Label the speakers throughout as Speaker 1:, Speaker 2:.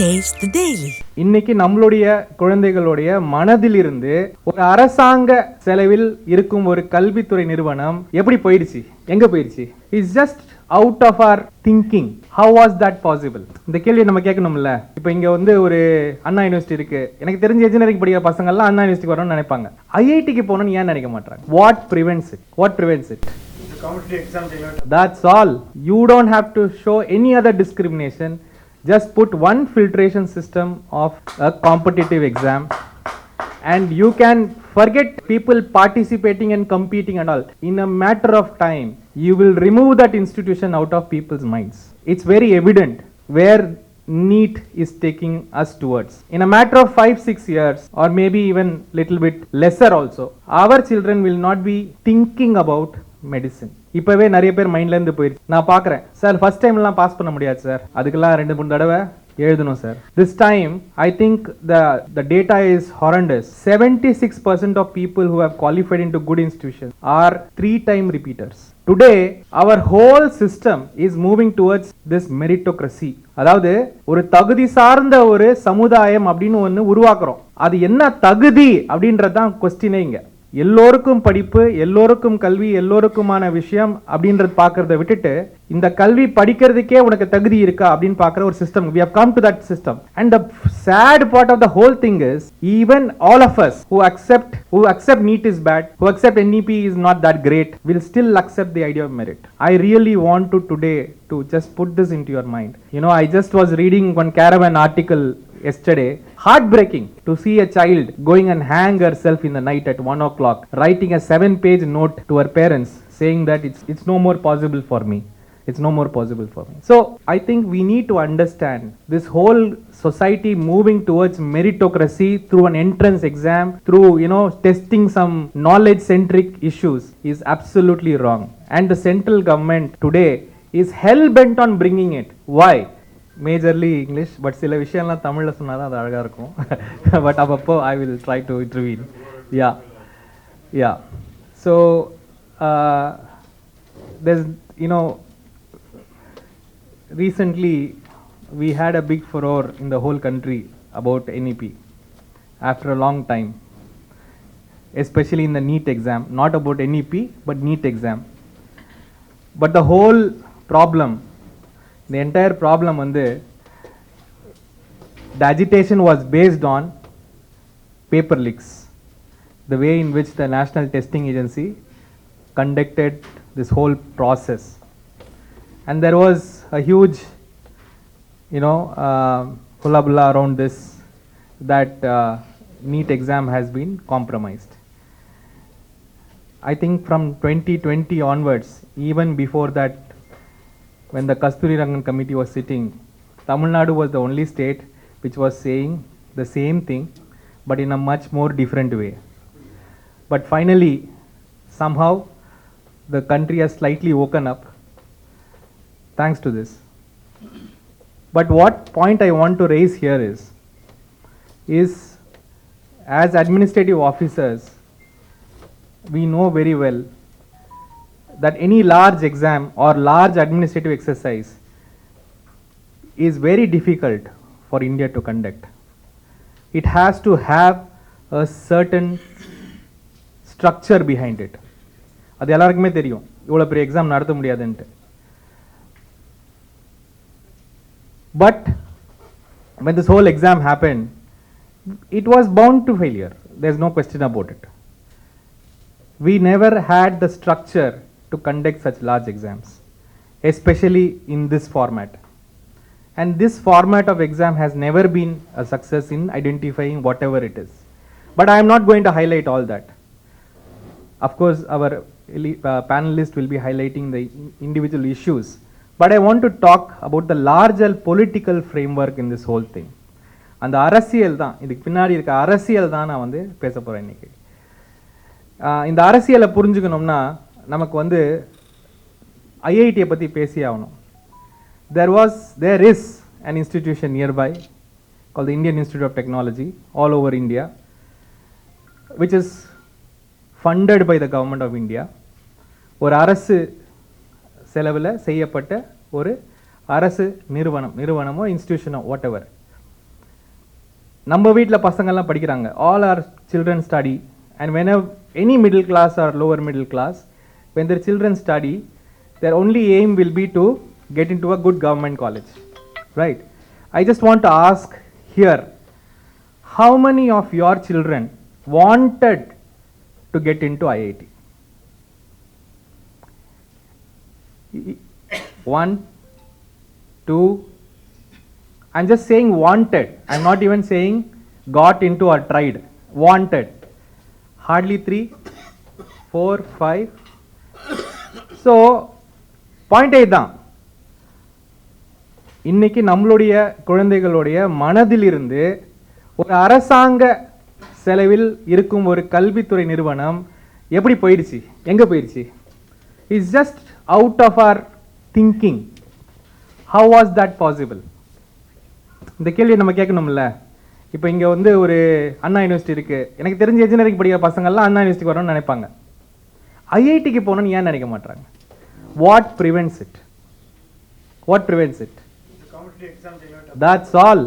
Speaker 1: Taste the Daily.
Speaker 2: இன்னைக்கு நம்மளுடைய குழந்தைகளுடைய மனதிலிருந்து ஒரு அரசாங்க செலவில் இருக்கும் ஒரு கல்வித்துறை நிறுவனம் எப்படி போயிடுச்சு, எங்க போயிடுச்சு? It's just out of our thinking. How was that possible? இந்த கேள்வியை நம்ம கேட்கணும்ல. இப்போ இங்க வந்து ஒரு அண்ணா யூனிவர்சிட்டி இருக்கு. எனக்கு தெரிஞ்ச இன்ஜினியரிங் படிக்கிற பசங்க எல்லாம் அண்ணா யூனிவர்சிட்டி வரணும்னு நினைப்பாங்க. ஐஐடிக்கு போகணும்னு ஏன் நினைக்க மாட்டாங்க? What prevents it? What prevents it? That's all. You don't have to show any other discrimination. Just put one filtration system of a competitive exam and you can forget people participating and competing and all. In a matter of time, you will remove that institution out of people's minds. It's very evident where NEET is taking us towards. In a matter of 5-6 years or maybe even little bit lesser also, our children will not be thinking about medicine. இப்பவே நிறைய பேர் மைண்ட்ல இருந்து போயிடுச்சு. நான் பாக்குறேன் sir, first டைம்லாம் pass பண்ண முடியாது சார், அதுக்கெல்லாம் 2-3 தடவை எழுதணும் sir. This time I think the data is horrendous. 76% of people who have qualified into good institutions are 3-time repeaters. Today our whole system is moving towards this meritocracy. அதாவது ஒரு தகுதி சார்ந்த ஒரு சமுதாயம் அப்படின்னு ஒன்று உருவாக்குறோம். அது என்ன தகுதி அப்படின்றதான் கொஸ்டினே இங்க. எல்லோருக்கும் படிப்பு, எல்லோருக்கும் கல்வி, எல்லோருக்குமான விஷயம் அப்படின்றது பார்க்கறத விட்டுட்டு இந்த கல்வி படிக்கிறதுக்கே உனக்கு தகுதி இருக்கா அப்படின்னு பார்க்குற ஒரு system. We have come to that system. And the sad part of the whole thing is even all of us who accept NEET is bad, who accept NEP is not that great, will still accept the idea of merit. I really want to today to just put this into your mind. You know, I just was reading one Caravan article yesterday. Heartbreaking to see a child going and hang herself in the night at 1 o'clock, writing a 7-page note to her parents saying that it's no more possible for me. It's no more possible for me. So I think we need to understand this whole society moving towards meritocracy through an entrance exam, through, you know, testing some knowledge centric issues is absolutely wrong. And the central government today is hell bent on bringing it. Why? Majorly English, but சில விஷயம்லாம் தமிழ்ல சொன்னாதான் அது அழகா இருக்கும். But அப்பப்போ I will try to intervene. Yeah. So there's, you know, recently we had a big furore in the whole country about NEP after a long time, especially in the NEET exam. Not about NEP but NEET exam. But the whole problem, the entire problem வந்து the agitation was based on paper leaks, the way in which the National Testing Agency conducted this whole process. And there was a huge, you know, hullabulla around this, that NEET exam has been compromised. I think from 2020 onwards, even before that, when the Kasturi Rangan committee was sitting, Tamil Nadu was the only state which was saying the same thing but in a much more different way. But finally, somehow the country has slightly woken up thanks to this. But what point I want to raise here is as administrative officers, we know very well that any large exam or large administrative exercise is very difficult for India to conduct. It has to have a certain structure behind it. அது எல்லாருக்குமே தெரியும், இவ்வளோ பெரிய exam நடத்த முடியாதுன்ட்டு. But when this whole exam happened, it was bound to failure. There's no question about it. We never had the structure to conduct such large exams, especially in this format. And this format of exam has never been a success in identifying whatever it is. But I am not going to highlight all that. Of course, our panelist will be highlighting the individual issues. But I want to talk about the larger political framework in this whole thing. அந்த அரசியல் தான், இதுக்கு பின்னாடி இருக்க அரசியல் தான் நான் வந்து பேச போகிறேன் இன்னைக்கு. இந்த அரசியலை புரிஞ்சுக்கணும்னா நமக்கு வந்து ஐஐடியை பற்றி பேசி ஆகணும். There is an institution nearby called the Indian Institute of Technology all over India, which is funded by the government of India. ஒரு அரசு செலவில் செய்யப்பட்ட ஒரு அரசு நிறுவனமோ இன்ஸ்டிடியூஷனோ வாட் எவர், நம்ம வீட்டில் பசங்கள்லாம் படிக்கிறாங்க. All our children study, and whenever any middle class or lower middle class, when their children study, their only aim will be to get into a good government college, right? I just want to ask here, how many of your children wanted to get into IIT? One, two. I'm just saying wanted. I'm not even saying got into or tried. Wanted. Hardly 3, 4, 5. So, point தான், இன்னைக்கு நம்மளுடைய குழந்தைகளுடைய மனதிலிருந்து ஒரு அரசாங்க செலவில் இருக்கும் ஒரு கல்வித்துறை நிறுவனம் எப்படி போயிடுச்சு, எங்க போயிடுச்சு? It's just out of our thinking. How was that possible? இந்த கேள்வியை நம்ம கேட்கணும்ல. இப்போ இங்கே வந்து ஒரு அண்ணா யூனிவர்சிட்டி இருக்குது. எனக்கு தெரிஞ்ச இன்ஜினியரிங் படிக்கிற பசங்கள்லாம் அண்ணா யூனிவர்சிட்டிக்கு வரணும்னு நினைப்பாங்க. ஐஐடிக்கு போகணும்னு ஏன் நினைக்க மாட்டாங்க? What prevents it? What prevents it? That's all.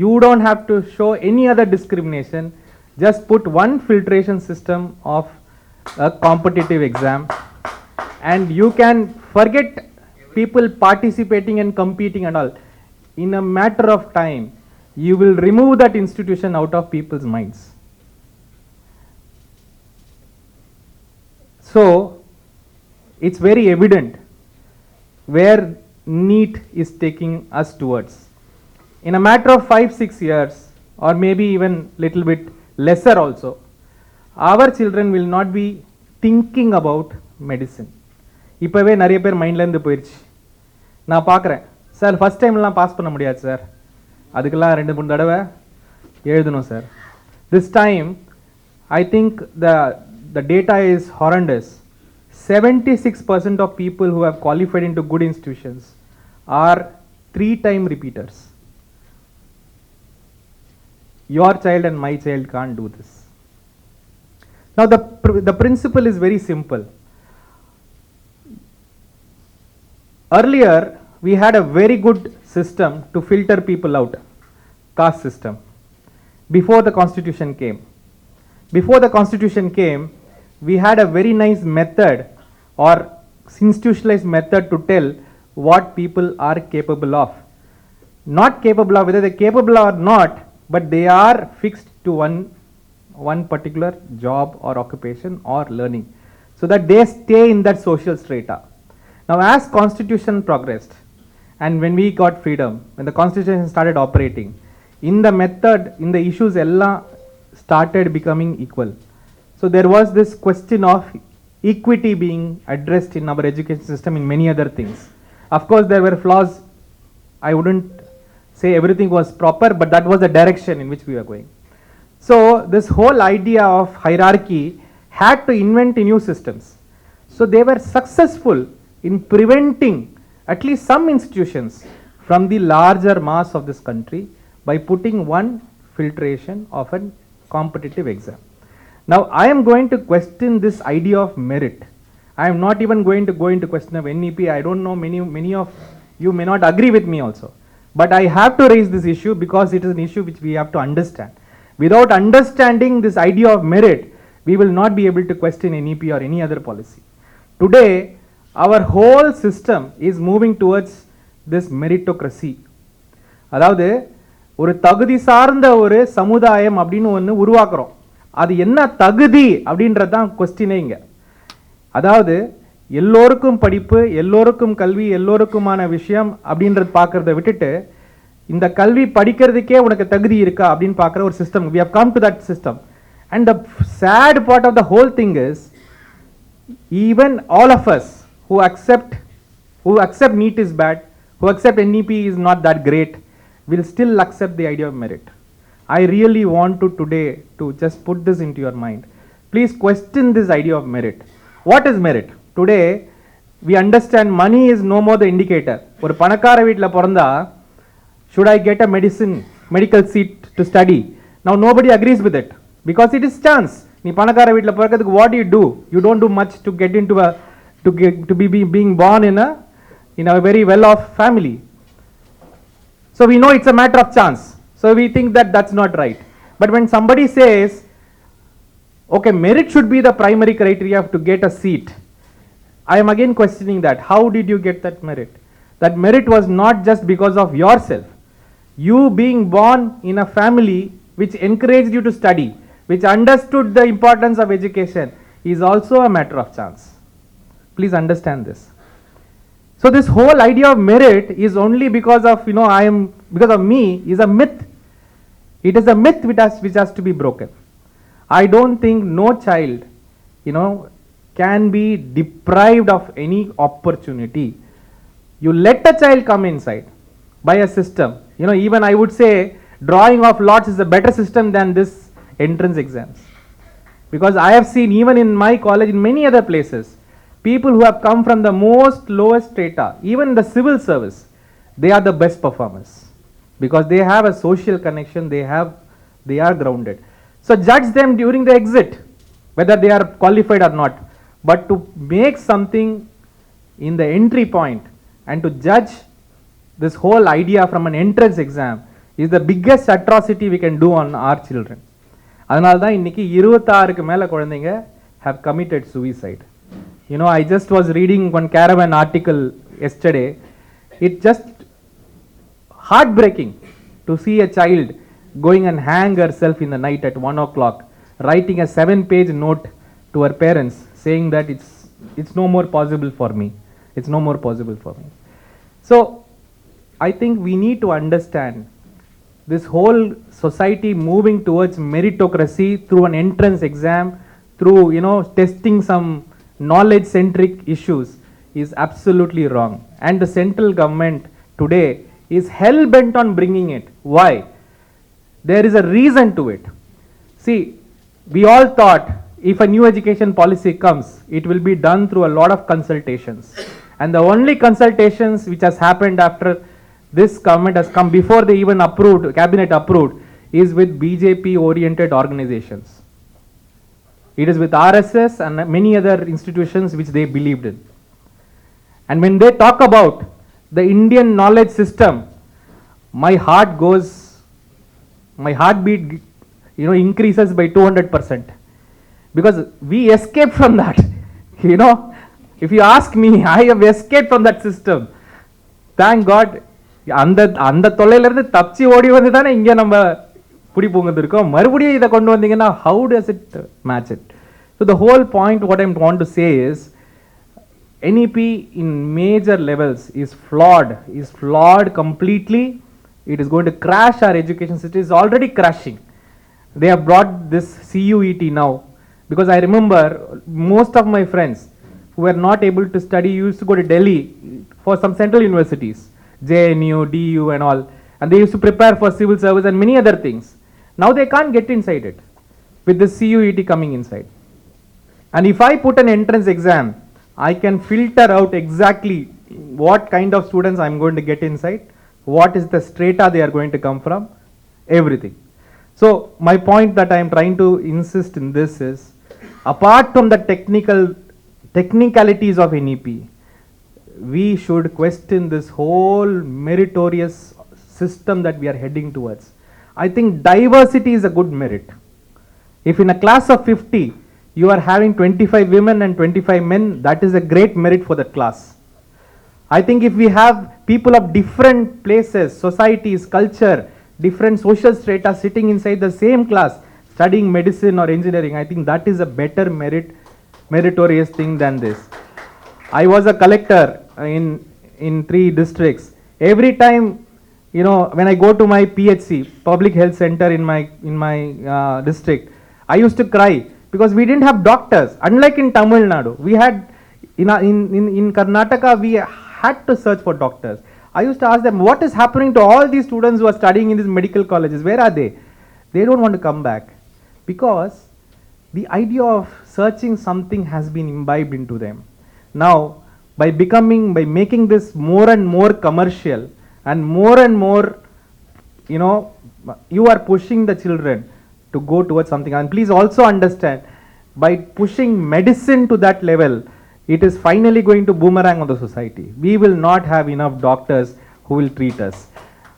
Speaker 2: You don't have to show any other discrimination. Just put one filtration system of a competitive exam, and you can forget people participating and competing and all. In a matter of time, you will remove that institution out of people's minds. So, it's very evident where NEET is taking us towards. In a matter of 5-6 years, or maybe even little bit lesser also, our children will not be thinking about medicine. இப்போவே நிறைய பேர் மைண்ட்லேருந்து போயிடுச்சு. நான் பார்க்குறேன், sir first டைம்லாம் pass பண்ண முடியாது sir, அதுக்கெல்லாம் 2-3 தடவை எழுதணும் sir. This time I think the data is horrendous. 76% of people who have qualified into good institutions are 3-time repeaters. Your child and my child can't do this. Now the principle is very simple. Earlier we had a very good system to filter people out, caste system, before the constitution came. Before the constitution came, we had a very nice method or institutionalized method to tell what people are capable of. Not capable of, whether they're capable or not, but they are fixed to one particular job or occupation or learning, so that they stay in that social strata. Now as constitution progressed, and when we got freedom, when the constitution started operating, in the method, in the issues ella started becoming equal. So there was this question of equity being addressed in our education system, in many other things. Of course there were flaws. I wouldn't say everything was proper, but that was the direction in which we were going. So this whole idea of hierarchy had to invent new systems. So they were successful in preventing at least some institutions from the larger mass of this country by putting one filtration of a competitive exam. Now I am going to question this idea of merit. I am not even going to go into question of NEP. I don't know, many of you may not agree with me also, but I have to raise this issue because it is an issue which we have to understand. Without understanding this idea of merit, we will not be able to question NEP or any other policy. Today our whole system is moving towards this meritocracy. அதாவது ஒரு தகுதி சார்ந்த ஒரு சமுதாயம் அப்படின்னு ஒன்று உருவாக்குறோம். அது என்ன தகுதி அப்படின்றது தான் கொஸ்டினே இங்க. அதாவது எல்லோருக்கும் படிப்பு, எல்லோருக்கும் கல்வி, எல்லோருக்குமான விஷயம் அப்படின்றது பார்க்கறத விட்டுட்டு இந்த கல்வி படிக்கிறதுக்கே உனக்கு தகுதி இருக்கா அப்படின்னு பார்க்குற ஒரு system. We have come to that system, and the sad part of the whole thing is, even all of us who accept NEET is bad, who accept NEP is not that great, will still accept the idea of merit. I really want to today to just put this into your mind. Please question this idea of merit. What is merit? Today we understand money is no more the indicator. ஒரு பணக்கார வீட்ல பிறந்தா, should I get a medical seat to study? Now nobody agrees with it because it is chance. நீ பணக்கார வீட்ல பிறக்கிறதுக்கு what do? You don't do much to get into to be being born in a very well off family. So we know it's a matter of chance. So we think that that's not right. But when somebody says, okay, merit should be the primary criteria to get a seat, I am again questioning that. How did you get that merit? That merit was not just because of yourself. You being born in a family which encouraged you to study, which understood the importance of education, is also a matter of chance. Please understand this. So this whole idea of merit is only because of, because of me, is a myth. It is a myth which has to be broken. I don't think no child, can be deprived of any opportunity. You let a child come inside by a system. Even I would say drawing of lots is a better system than this entrance exams. Because I have seen even in my college, in many other places, people who have come from the most lowest strata, even the civil service, they are the best performers. Because they have a social connection, they are grounded. So judge them during the exit, whether they are qualified or not. But to make something in the entry point and to judge this whole idea from an entrance exam is the biggest atrocity we can do on our children. அதனால தான் இன்னைக்கு 26க்கு மேல குழந்தைங்க have committed suicide. I just was reading one Caravan article yesterday. It just heartbreaking to see a child going and hang herself in the night at 1 o'clock, writing a 7-page note to her parents saying that it's no more possible for me. It's no more possible for me. So I think we need to understand this whole society moving towards meritocracy through an entrance exam, through testing some knowledge centric issues is absolutely wrong. And the central government today is hell bent on bringing it. Why? There is a reason to it. See, we all thought if a new education policy comes, it will be done through a lot of consultations. And the only consultations which has happened after this government has come, before they even approved, cabinet approved, is with BJP oriented organizations. It is with RSS and many other institutions which they believed in. And when they talk about the Indian knowledge system, my heartbeat increases by 200%, because we escaped from that. If you ask me, I have escaped from that system. Thank God. அந்த தொல்லையில இருந்து தப்பிச்சு ஓடி வந்து தானே இங்க நம்ம புடி பூங்கது இருக்கோம். மறுபடியும் இதை கொண்டு வந்தீங்கன்னா how does it match it? So the whole point what I want to say is NEP in major levels is flawed completely. It is going to crash our education system. It is already crashing. They have brought this CUET now, because I remember most of my friends who were not able to study used to go to Delhi for some central universities, JNU, DU and all, and they used to prepare for civil service and many other things. Now they can't get inside it with the CUET coming inside. And if I put an entrance exam, I can filter out exactly what kind of students I'm going to get inside, what is the strata they are going to come from, everything. So my point that I am trying to insist in this is, apart from the technicalities of NEP, we should question this whole meritorious system that we are heading towards. I think diversity is a good merit. If in a class of 50 you are having 25 women and 25 men, that is a great merit for that class. I think if we have people of different places, societies, culture, different social strata sitting inside the same class studying medicine or engineering, I think that is a better meritorious thing than this. I was a collector in 3 districts. Every time, when I go to my PHC, public health center in my district, I used to cry because we didn't have doctors. Unlike in Tamil Nadu, we had in Karnataka, we had to search for doctors. I used to ask them, what is happening to all these students who are studying in these medical colleges? Where are they? They don't want to come back, because the idea of searching something has been imbibed into them. Now, by making this more and more commercial and more, you are pushing the children to go towards something. And please also understand, by pushing medicine to that level, it is finally going to boomerang on the society. We will not have enough doctors who will treat us.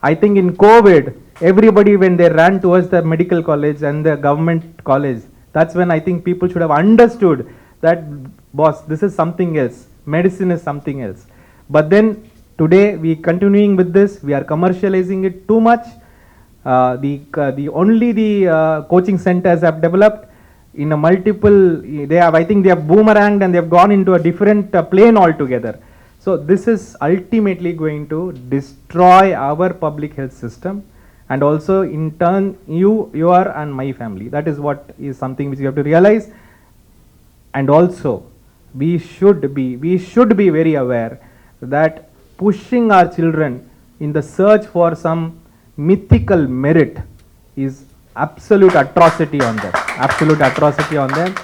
Speaker 2: I think in COVID, everybody, when they ran towards the medical college and the government college, that's when I think people should have understood that, boss, this is something else. Medicine is something else. But then today we continuing with this, we are commercializing it too much. The coaching centers have developed in a multiple, they have, I think they have boomeranged and they have gone into a different plane altogether. So this is ultimately going to destroy our public health system, and also in turn your and my family. That is what is something which you have to realize. And also we should be very aware that pushing our children in the search for some mythical merit is absolute atrocity on them. Absolute atrocity on them.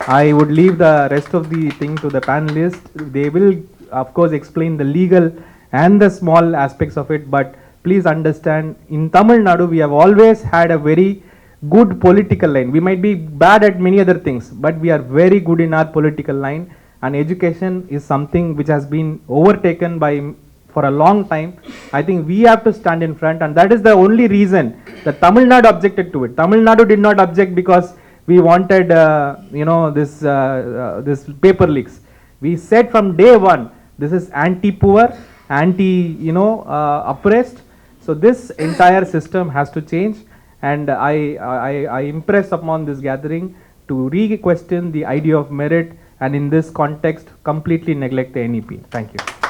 Speaker 2: I would leave the rest of the thing to the panelists. They will of course explain the legal and the small aspects of it, but please understand, in Tamil Nadu we have always had a very good political line. We might be bad at many other things, but we are very good in our political line, and education is something which has been overtaken by for a long time. I think we have to stand in front, and that is the only reason that Tamil Nadu objected to it. Tamil Nadu did not object because we wanted this paper leaks. We said from day one, this is anti-poor, oppressed. So this entire system has to change, and I impress upon this gathering to re-question the idea of merit, and in this context completely neglect the NEP. Thank you.